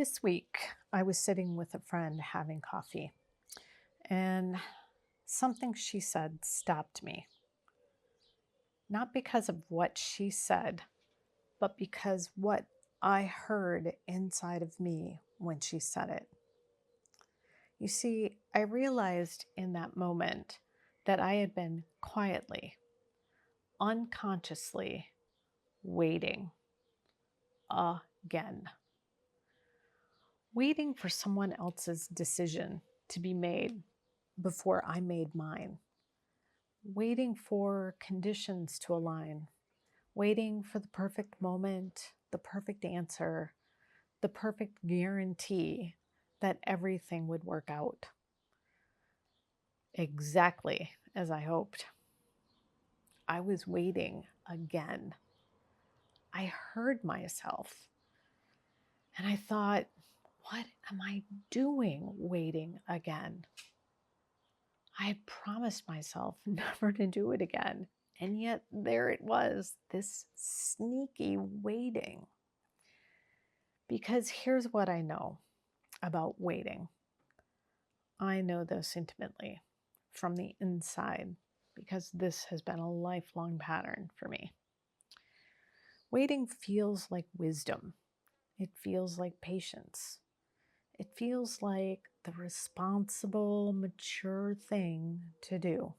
This week, I was sitting with a friend having coffee, and something she said stopped me. Not because of what she said, but because what I heard inside of me when she said it. You see, I realized in that moment that I had been quietly, unconsciously waiting again, waiting for someone else's decision to be made before I made mine, waiting for conditions to align, waiting for the perfect moment, the perfect answer, the perfect guarantee that everything would work out exactly as I hoped. I was waiting again. I heard myself and I thought, what am I doing waiting again? I had promised myself never to do it again. And yet there it was, this sneaky waiting. Because here's what I know about waiting. I know this intimately from the inside because this has been a lifelong pattern for me. Waiting feels like wisdom. It feels like patience. It feels like the responsible, mature thing to do.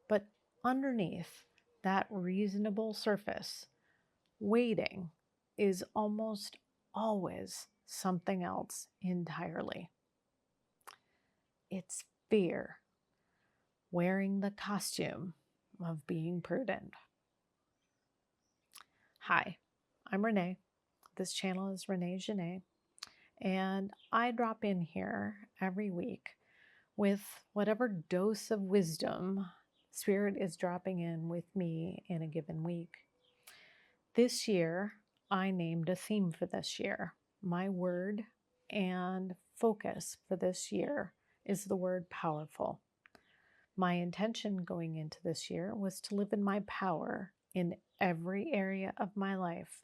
But underneath that reasonable surface, waiting is almost always something else entirely. It's fear, wearing the costume of being prudent. Hi, I'm Renee. This channel is Renee Genet, and I drop in here every week with whatever dose of wisdom Spirit is dropping in with me in a given week. This year, I named a theme for this year. My word and focus for this year is the word powerful. My intention going into this year was to live in my power in every area of my life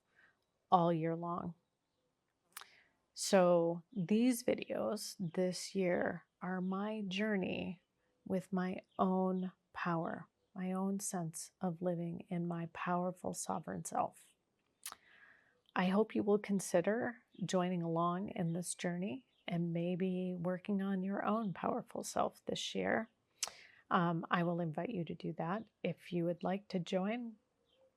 all year long. So these videos this year are my journey with my own power, my own sense of living in my powerful sovereign self. I hope you will consider joining along in this journey and maybe working on your own powerful self this year. I will invite you to do that. If you would like to join,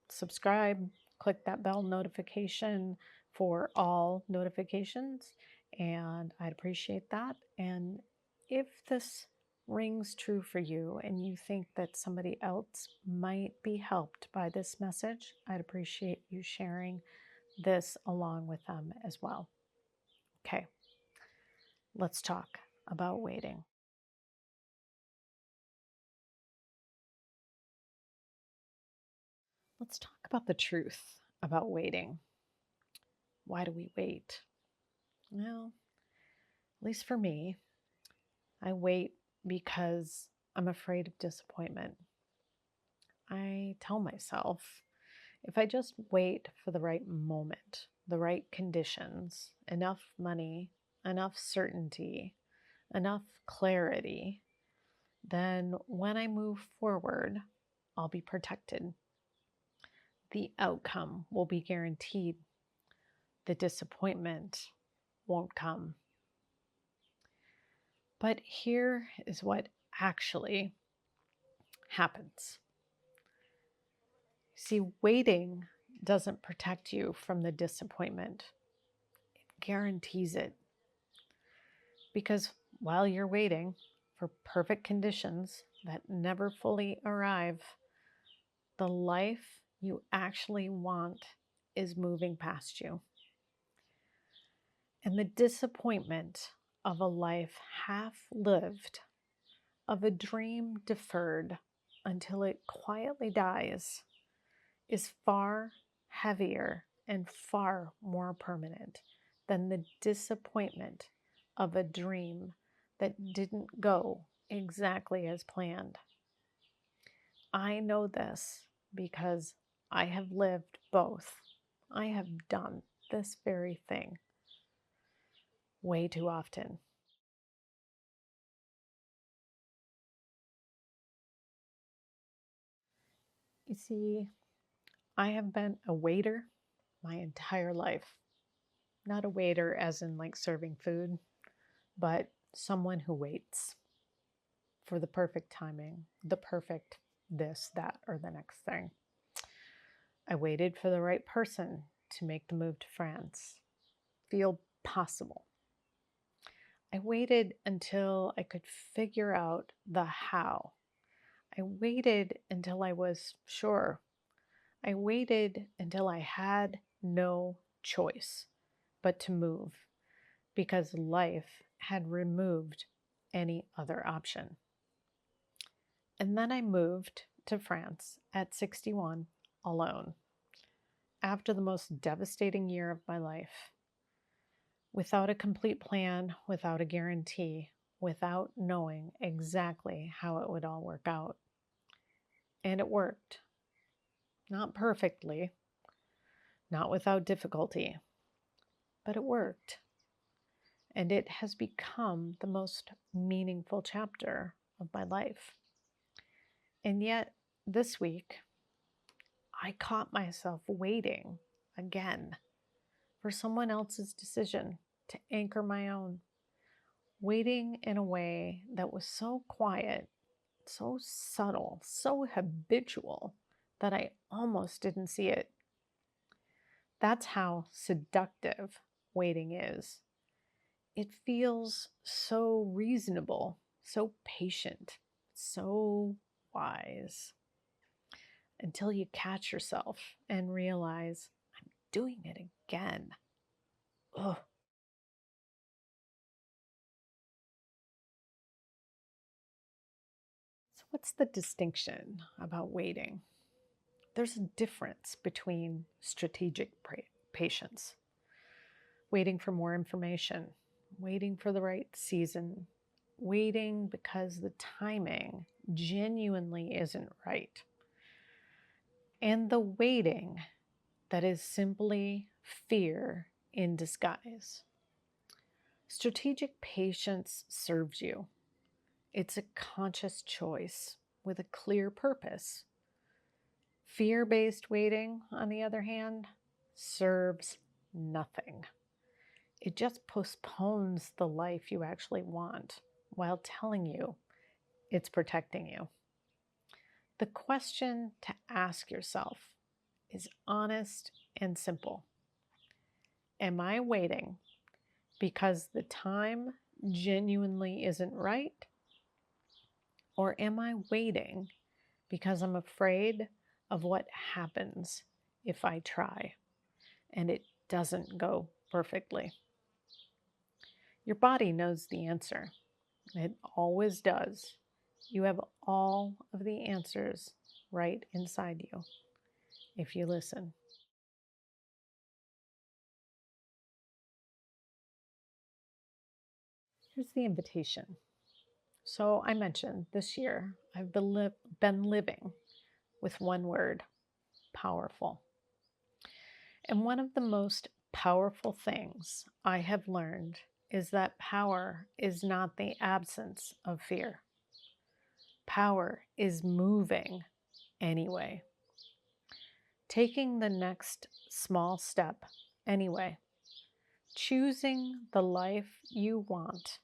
subscribe, click that bell notification for all notifications, and I'd appreciate that. And if this rings true for you and you think that somebody else might be helped by this message, I'd appreciate you sharing this along with them as well. Okay, let's talk about waiting. Let's talk about the truth about waiting. Why do we wait? Well, at least for me, I wait because I'm afraid of disappointment. I tell myself if I just wait for the right moment, the right conditions, enough money, enough certainty, enough clarity, then when I move forward, I'll be protected. The outcome will be guaranteed. The disappointment won't come. But here is what actually happens. See, waiting doesn't protect you from the disappointment. It guarantees it. Because while you're waiting for perfect conditions that never fully arrive, the life you actually want is moving past you. And the disappointment of a life half lived, of a dream deferred until it quietly dies, is far heavier and far more permanent than the disappointment of a dream that didn't go exactly as planned. I know this because I have lived both. I have done this very thing. way too often. You see, I have been a waiter my entire life. Not a waiter as in like serving food, but someone who waits for the perfect timing, the perfect this, that, or the next thing. I waited for the right person to make the move to France, feel possible. I waited until I could figure out the how. I waited until I was sure. I waited until I had no choice but to move because life had removed any other option. And then I moved to France at 61 alone after the most devastating year of my life, without a complete plan, without a guarantee, without knowing exactly how it would all work out. And it worked. Not perfectly, not without difficulty, but it worked. And it has become the most meaningful chapter of my life. And yet, this week, I caught myself waiting again for someone else's decision to anchor my own, waiting in a way that was so quiet, so subtle, so habitual that I almost didn't see it. That's how seductive waiting is. It feels so reasonable, so patient, so wise, until you catch yourself and realize, I'm doing it again. Ugh. So, what's the distinction about waiting? There's a difference between strategic patience, waiting for more information, waiting for the right season, waiting because the timing genuinely isn't right, and the waiting that is simply fear in disguise. Strategic patience serves you. It's a conscious choice with a clear purpose. Fear-based waiting, on the other hand, serves nothing. It just postpones the life you actually want while telling you it's protecting you. The question to ask yourself is honest and simple. Am I waiting because the time genuinely isn't right? Or am I waiting because I'm afraid of what happens if I try and it doesn't go perfectly? Your body knows the answer. It always does. You have all of the answers right inside you if you listen. Here's the invitation. So I mentioned this year I've been living with one word: powerful. And one of the most powerful things I have learned is that power is not the absence of fear. Power is moving anyway, taking the next small step anyway, choosing the life you want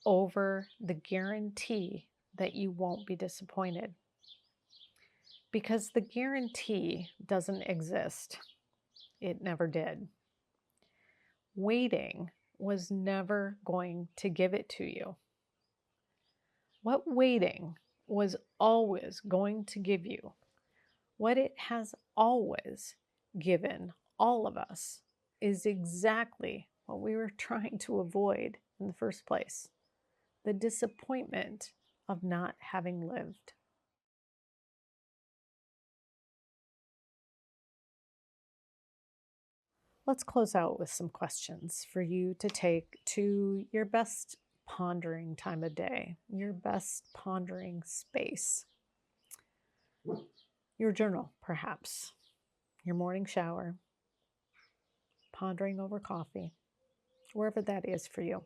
over the guarantee that you won't be disappointed. Because the guarantee doesn't exist. It never did. Waiting was never going to give it to you. What waiting was always going to give you, what it has always given all of us, is exactly what we were trying to avoid in the first place: the disappointment of not having lived. Let's close out with some questions for you to take to your best pondering time of day, your best pondering space. Your journal, perhaps, your morning shower, pondering over coffee, wherever that is for you.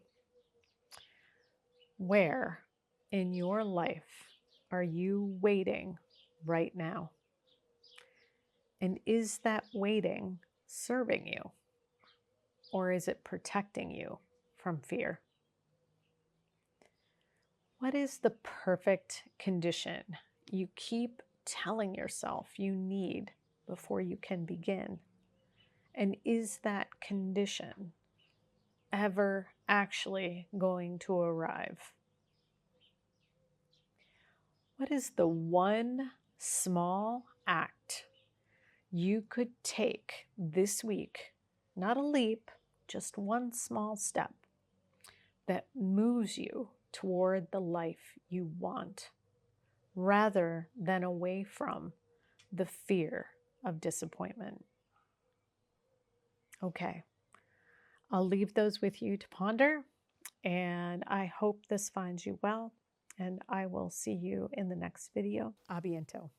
Where in your life are you waiting right now? And is that waiting serving you? Or is it protecting you from fear? What is the perfect condition you keep telling yourself you need before you can begin? And is that condition ever actually going to arrive? What is the one small act you could take this week? Not a leap, just one small step that moves you toward the life you want, rather than away from the fear of disappointment. Okay, I'll leave those with you to ponder, and I hope this finds you well, and I will see you in the next video. A biento.